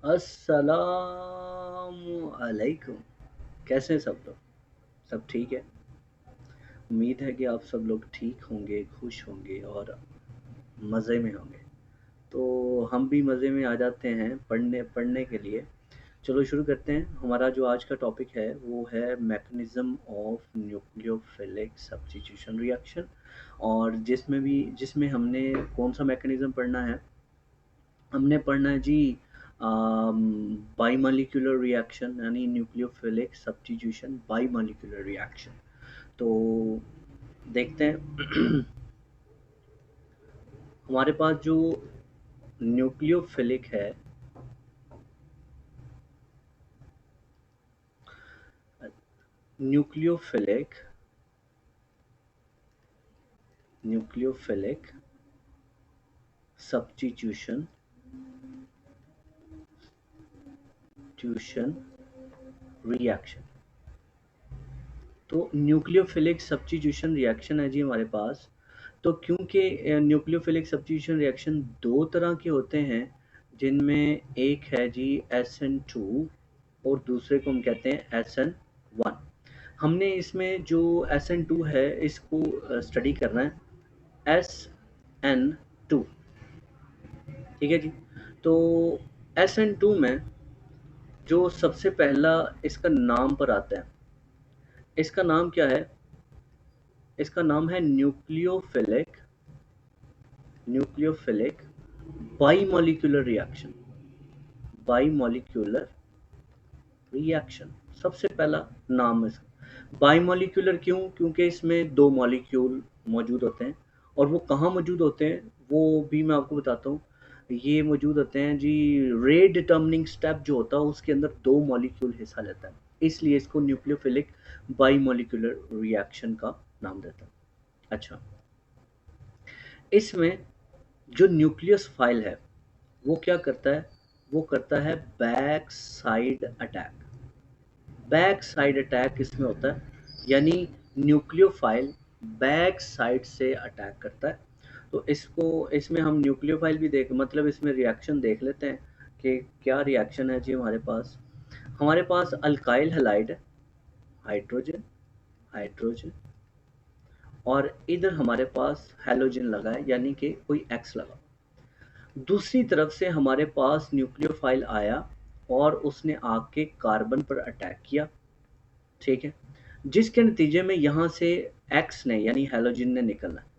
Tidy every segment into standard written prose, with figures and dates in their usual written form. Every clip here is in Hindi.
अस्सलामुअलैकुम। कैसे हैं सब लोग? सब ठीक है? उम्मीद है कि आप सब लोग ठीक होंगे, खुश होंगे और मज़े में होंगे। तो हम भी मज़े में आ जाते हैं पढ़ने पढ़ने के लिए। चलो शुरू करते हैं। हमारा जो आज का टॉपिक है वो है mechanism of nucleophilic substitution reaction. और जिसमें हमने कौन-सा मैकेनिज़्म पढ़ना है? हमने पढ़ना है जी बाईमॉलिक्यूलर रिएक्शन यानी न्यूक्लियोफिलिक सब्स्टिट्यूशन बाईमॉलिक्यूलर रिएक्शन। तो देखते हैं हमारे पास जो न्यूक्लियोफिलिक है, nucleophilic nucleophilic substitution tuition reaction. तो न्यूक्लियोफिलिक सब्स्टिट्यूशन रिएक्शन है जी हमारे पास। तो क्योंकि न्यूक्लियोफिलिक सब्स्टिट्यूशन रिएक्शन दो तरह के होते हैं, जिनमें एक है जी SN2 और दूसरे को हम कहते हैं SN1। हमने इसमें जो SN2 है इसको स्टडी करना है, SN2। ठीक है जी। तो SN2 में जो सबसे पहला इसका नाम पर आता है, इसका नाम क्या है? इसका नाम है न्यूक्लियोफिलिक बाईमॉलिक्यूलर रिएक्शन। बाईमॉलिक्यूलर रिएक्शन सबसे पहला नाम है इसका। बाईमॉलिक्यूलर क्यों? क्योंकि इसमें दो मॉलिक्यूल मौजूद होते हैं। और वो कहाँ मौजूद होते हैं वो भी मैं आपको बताता हूँ। ये मौजूद होते हैं जी, रेट डिटर्मिनिंग स्टेप जो होता है उसके अंदर दो मॉलिक्यूल हिस्सा लेता है, इसलिए इसको न्यूक्लियोफिलिक बाईमॉलिक्यूलर रिएक्शन का नाम देता है। अच्छा, इसमें जो न्यूक्लियस फाइल है वो क्या करता है? वो करता है back side attack. Back side attack इसमें होता है, यानी न्यूक्लियोफाइल बैक साइड से अटैक करता है। तो इसमें हम न्यूक्लियोफाइल भी देख मतलब इसमें रिएक्शन देख लेते हैं कि क्या रिएक्शन है जी हमारे पास अल्काइल हैलाइड है, हाइड्रोजन हाइड्रोजन, और इधर हमारे पास हैलोजन लगा है यानी कि कोई एक्स लगा। दूसरी तरफ से हमारे पास न्यूक्लियोफाइल आया और उसने आके कार्बन पर अटैक किया। ठीक है, जिसके नतीजे में यहाँ से एक्स ने यानी हैलोजन ने निकलना है।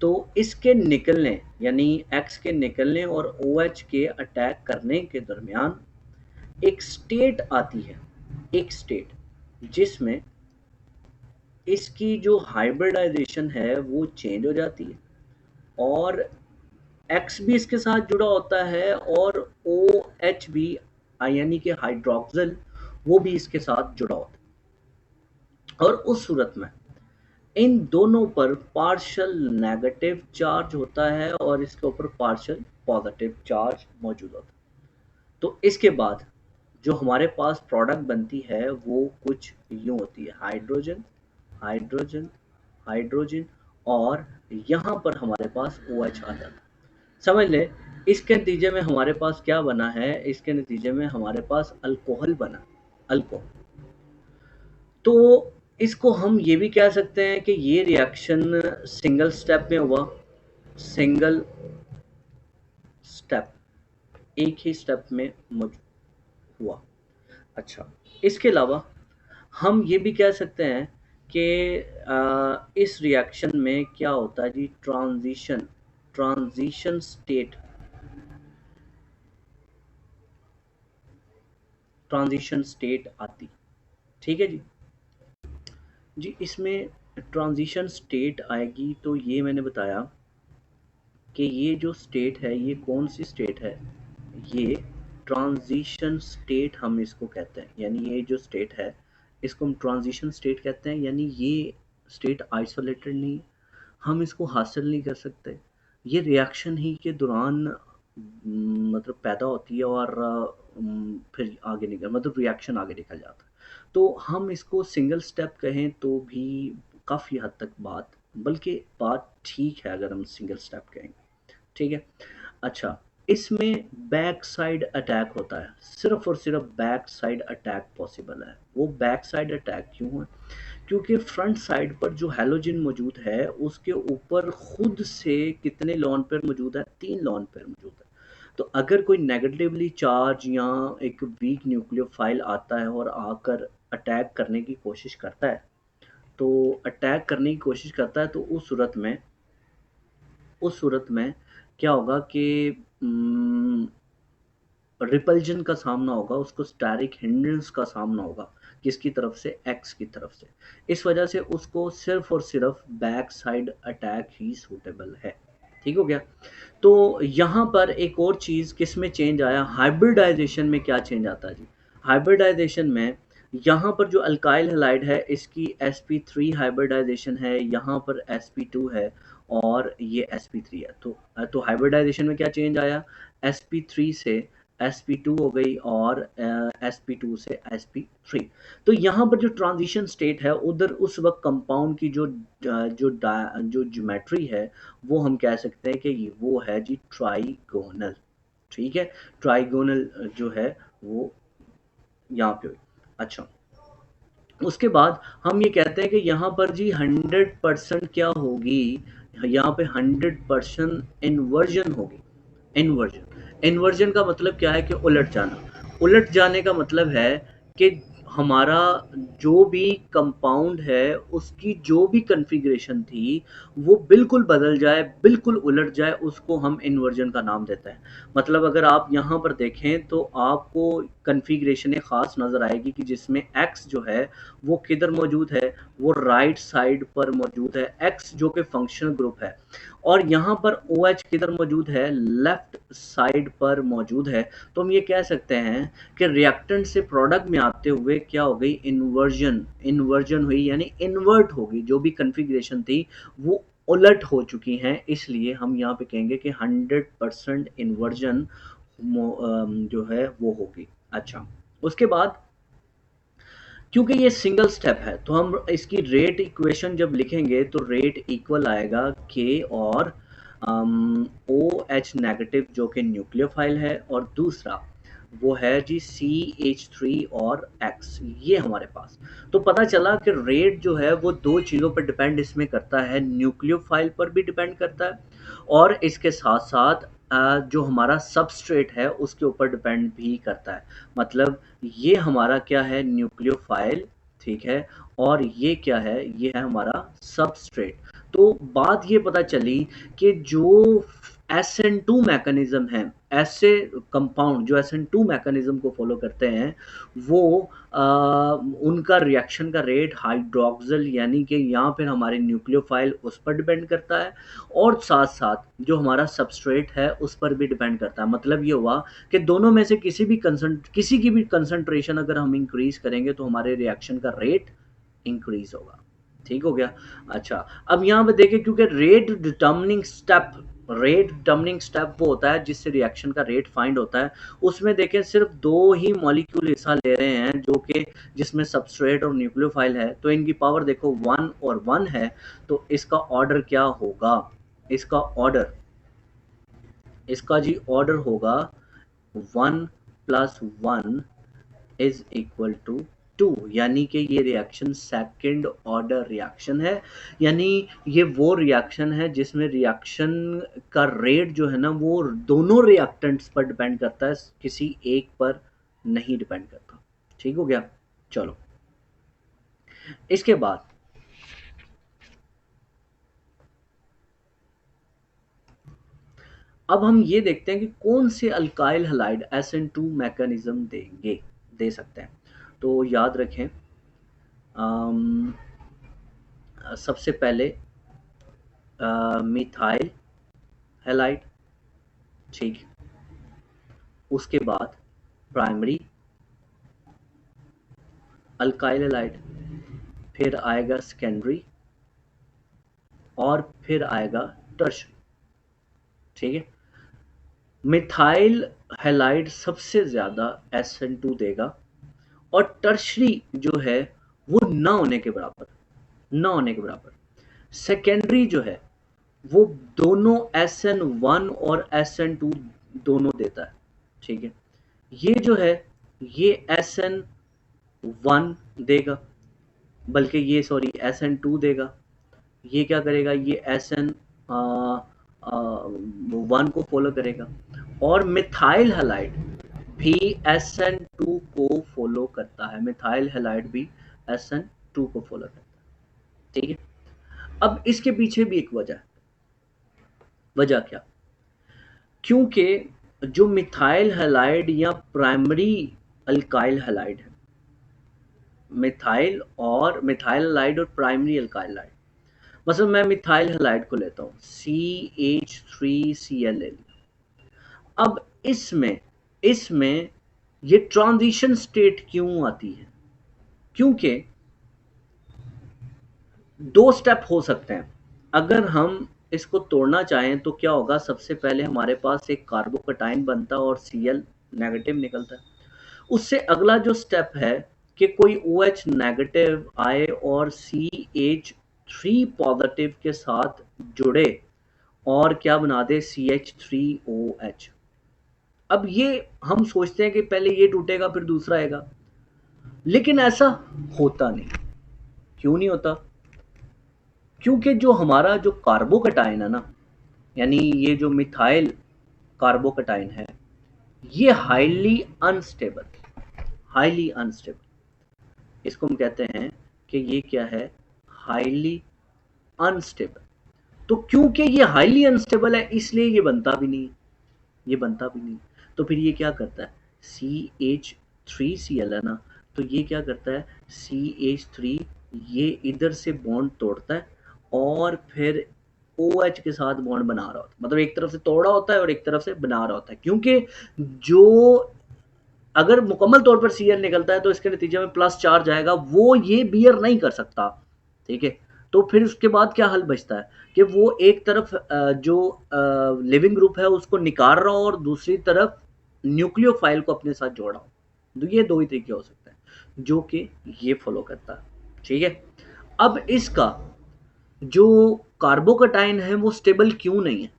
तो इसके निकलने यानी एक्स के निकलने और ओ एच के अटैक करने के दरमियान एक स्टेट आती है, एक स्टेट जिसमें इसकी जो हाइब्रिडाइजेशन है वो चेंज हो जाती है और एक्स भी इसके साथ जुड़ा होता है और ओ एच भी यानी कि हाइड्रोक्सिल वो भी इसके साथ जुड़ा होता है। और उस सूरत में इन दोनों पर पार्शियल नेगेटिव चार्ज होता है और इसके ऊपर पार्शियल पॉजिटिव चार्ज मौजूद होता है। तो इसके बाद जो हमारे पास प्रोडक्ट बनती है वो कुछ यूं होती है, हाइड्रोजन हाइड्रोजन हाइड्रोजन, और यहाँ पर हमारे पास ओ एच आ जाता है। समझ ले, इसके नतीजे में हमारे पास क्या बना है? इसके नतीजे में हमारे पास अल्कोहल बना, अल्कोहल। तो इसको हम ये भी कह सकते हैं कि ये रिएक्शन सिंगल स्टेप में हुआ, सिंगल स्टेप, एक ही स्टेप में हुआ। अच्छा, इसके अलावा हम ये भी कह सकते हैं कि इस रिएक्शन में क्या होता है जी, transition transition state transition state आती। ठीक है जी। जी, इसमें ट्रांजिशन स्टेट आएगी तो ये मैंने बताया कि ये जो स्टेट है ये कौन सी स्टेट है? ये ट्रांजिशन स्टेट हम इसको कहते हैं, यानी ये जो स्टेट है इसको हम ट्रांजिशन स्टेट कहते हैं। यानी ये स्टेट आइसोलेटेड नहीं, हम इसको हासिल नहीं कर सकते। ये रिएक्शन ही के दौरान मतलब पैदा होती है और फिर आगे निकल मतलब रिएक्शन आगे निकल जाता है। तो हम इसको सिंगल स्टेप कहें तो भी काफ़ी हद तक बल्कि बात ठीक है अगर हम सिंगल स्टेप कहेंगे। ठीक है। अच्छा, इसमें बैक साइड अटैक होता है, सिर्फ और सिर्फ बैक साइड अटैक पॉसिबल है। वो बैक साइड अटैक क्यों है? क्योंकि फ्रंट साइड पर जो हैलोजन मौजूद है उसके ऊपर खुद से कितने लॉन पेयर मौजूद है? 3 लॉन पेयर मौजूद है। तो अगर कोई नेगेटिवली चार्ज या एक वीक न्यूक्लियोफाइल आता है और आकर अटैक करने की कोशिश करता है, तो अटैक करने की कोशिश करता है, तो उस सूरत में क्या होगा कि रिपल्जन का सामना होगा, उसको स्टैरिक हिंड्रेंस का सामना होगा। किसकी तरफ से? एक्स की तरफ से। इस वजह से उसको सिर्फ और सिर्फ बैक साइड अटैक ही सूटेबल है। ठीक हो गया? तो यहाँ पर एक और चीज़ किस में चेंज आया, हाइब्रिडाइजेशन में क्या चेंज आता है जी? हाइब्रिडाइजेशन में यहाँ पर जो अल्काइल हैलाइड है इसकी sp3 हाइब्रिडाइजेशन है, यहाँ पर sp2 है और ये sp3 है। तो हाइब्रिडाइजेशन में क्या चेंज आया? sp3 से sp2 हो गई और sp2 से sp3। तो यहाँ पर जो ट्रांजिशन स्टेट है उधर उस वक्त कंपाउंड की जो ज्योमेट्री है वो हम कह सकते हैं कि वो है जी ट्राइगोनल। ठीक है, ट्राइगोनल जो है वो यहाँ पे हुई। अच्छा, उसके बाद हम ये कहते हैं कि यहाँ पर जी 100% क्या होगी, यहाँ पे 100% इन्वर्जन होगी। इन्वर्जन का मतलब क्या है कि उलट जाना। उलट जाने का मतलब है कि हमारा जो भी कंपाउंड है उसकी जो भी कॉन्फ़िगरेशन थी वो बिल्कुल बदल जाए, बिल्कुल उलट जाए, उसको हम इन्वर्जन का नाम देते हैं। मतलब अगर आप यहाँ पर देखें तो आपको कॉन्फ़िगरेशन एक ख़ास नज़र आएगी कि जिसमें एक्स जो है वो किधर मौजूद है, वो राइट साइड पर मौजूद है, एक्स जो कि फंक्शनल ग्रुप है। और यहाँ पर OH किधर मौजूद है? लेफ्ट साइड पर मौजूद है। तो हम ये कह सकते हैं कि रिएक्टेंट से प्रोडक्ट में आते हुए क्या हो गई? इन्वर्जन हुई, यानी इन्वर्ट होगी। जो भी कॉन्फ़िगरेशन थी वो उलट हो चुकी हैं, इसलिए हम यहाँ पे कहेंगे कि 100% इन्वर्जन जो है वो होगी। अच्छा, उसके बाद क्योंकि ये सिंगल स्टेप है तो हम इसकी रेट इक्वेशन जब लिखेंगे तो रेट इक्वल आएगा के और ओ एच नेगेटिव जो कि न्यूक्लियोफाइल है, और दूसरा वो है जी CH3 और X, ये हमारे पास। तो पता चला कि रेट जो है वो दो चीज़ों पर डिपेंड इसमें करता है, न्यूक्लियोफाइल पर भी डिपेंड करता है और इसके साथ साथ जो हमारा सबस्ट्रेट है उसके ऊपर डिपेंड भी करता है। मतलब ये हमारा क्या है? न्यूक्लियोफाइल। ठीक है, और ये क्या है? ये है हमारा सबस्ट्रेट। तो बात ये पता चली कि जो SN2 मैकेनिज्म है, ऐसे कंपाउंड जो SN2 मैकेनिज्म को फॉलो करते हैं वो उनका रिएक्शन का रेट हाइड्रोक्सिल, यानी कि यहाँ पर हमारे न्यूक्लियोफाइल उस पर डिपेंड करता है और साथ साथ जो हमारा सबस्ट्रेट है उस पर भी डिपेंड करता है। मतलब ये हुआ कि दोनों में से किसी की भी कंसंट्रेशन अगर हम इंक्रीज करेंगे तो हमारे रिएक्शन का रेट इंक्रीज होगा। ठीक हो गया? अच्छा, अब यहाँ पे देखें, क्योंकि रेट डिटर्मिनिंग स्टेप वो होता है जिससे रिएक्शन का रेट फाइंड होता है। उसमें देखें सिर्फ दो ही मॉलिक्यूल हिस्सा ले रहे हैं जो कि जिसमें सबस्ट्रेट और न्यूक्लियोफाइल है, तो इनकी पावर देखो 1 और 1 है। तो इसका ऑर्डर क्या होगा? इसका जी ऑर्डर होगा 1 + 1 = 2, यानी कि ये रिएक्शन सेकंड ऑर्डर रिएक्शन है। यानी ये वो रिएक्शन है जिसमें रिएक्शन का रेट जो है ना वो दोनों रिएक्टेंट्स पर डिपेंड करता है, किसी एक पर नहीं डिपेंड करता। ठीक हो गया? चलो, इसके बाद अब हम ये देखते हैं कि कौन से अल्काइल हैलाइड SN2 मैकेनिज्म दे सकते हैं। तो याद रखें, अम, सबसे पहले मिथाइल हैलाइड। ठीक, उसके बाद प्राइमरी अल्काइल हैलाइड, फिर आएगा सेकेंडरी और फिर आएगा टर्शरी। ठीक है, मिथाइल हैलाइड सबसे ज़्यादा SN2 देगा और टर्शरी जो है वो ना होने के बराबर। सेकेंडरी जो है वो दोनों SN1 और SN2 दोनों देता है, ठीक है। ये जो है ये SN1 देगा, बल्कि ये सॉरी SN2 देगा। ये क्या करेगा, ये SN1 को फॉलो करेगा, और मिथाइल हैलाइड भी SN2 को फॉलो करता है, मिथाइल हैलाइड भी SN2 को फॉलो करता है, ठीक है। अब इसके पीछे भी एक वजह है। वजह क्या? क्योंकि जो मिथाइल हैलाइड या प्राइमरी अल्काइल हैलाइड है, मिथाइल हैलाइड और प्राइमरी अल्काइल हैलाइड, मतलब मैं मिथाइल हैलाइड को लेता हूँ CH3Cl ले लिया। अब इसमें ये ट्रांजिशन स्टेट क्यों आती है? क्योंकि दो स्टेप हो सकते हैं। अगर हम इसको तोड़ना चाहें तो क्या होगा, सबसे पहले हमारे पास एक कार्बोकटाइन बनता है और Cl नेगेटिव निकलता है। उससे अगला जो स्टेप है कि कोई OH नेगेटिव आए और CH3 पॉजिटिव के साथ जुड़े और क्या बना दे, CH3OH। अब ये हम सोचते हैं कि पहले ये टूटेगा फिर दूसरा आएगा, लेकिन ऐसा होता नहीं। क्यों नहीं होता? क्योंकि जो हमारा जो कार्बोकटाइन है ना, यानी ये जो मिथाइल कार्बोकटाइन है, ये हाईली अनस्टेबल, इसको हम कहते हैं कि ये क्या है, हाईली अनस्टेबल। तो क्योंकि ये हाईली अनस्टेबल है इसलिए ये बनता भी नहीं। तो फिर ये क्या करता है, CH3Cl है ना, तो ये क्या करता है, CH3 ये इधर से बॉन्ड तोड़ता है और फिर OH के साथ बॉन्ड बना रहा होता है, मतलब एक तरफ से तोड़ा होता है और एक तरफ से बना रहा होता है। क्योंकि जो अगर मुकम्मल तौर पर Cl निकलता है तो इसके नतीजे में प्लस चार्ज आएगा, वो ये बियर नहीं कर सकता, ठीक है। तो फिर उसके बाद क्या हल बचता है कि वो एक तरफ जो लिविंग ग्रुप है उसको निकाल रहा हो और दूसरी तरफ न्यूक्लियोफाइल को अपने साथ जोड़ रहा हो। तो ये दो ही तरीके हो सकते हैं जो कि ये फॉलो करता है, ठीक है। अब इसका जो कार्बोकटाइन है वो स्टेबल क्यों नहीं है,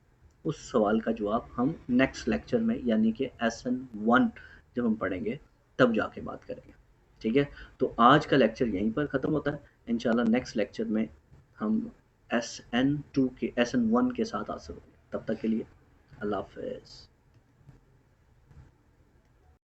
उस सवाल का जवाब हम नेक्स्ट लेक्चर में यानी कि SN1 जब हम पढ़ेंगे तब जाके बात करेंगे, ठीक है। तो आज का लेक्चर यहीं पर ख़त्म होता है। इंशाल्लाह नेक्स्ट लेक्चर में हम SN1 के साथ हासिल होंगे। तब तक के लिए अल्लाह हाफ़िज़।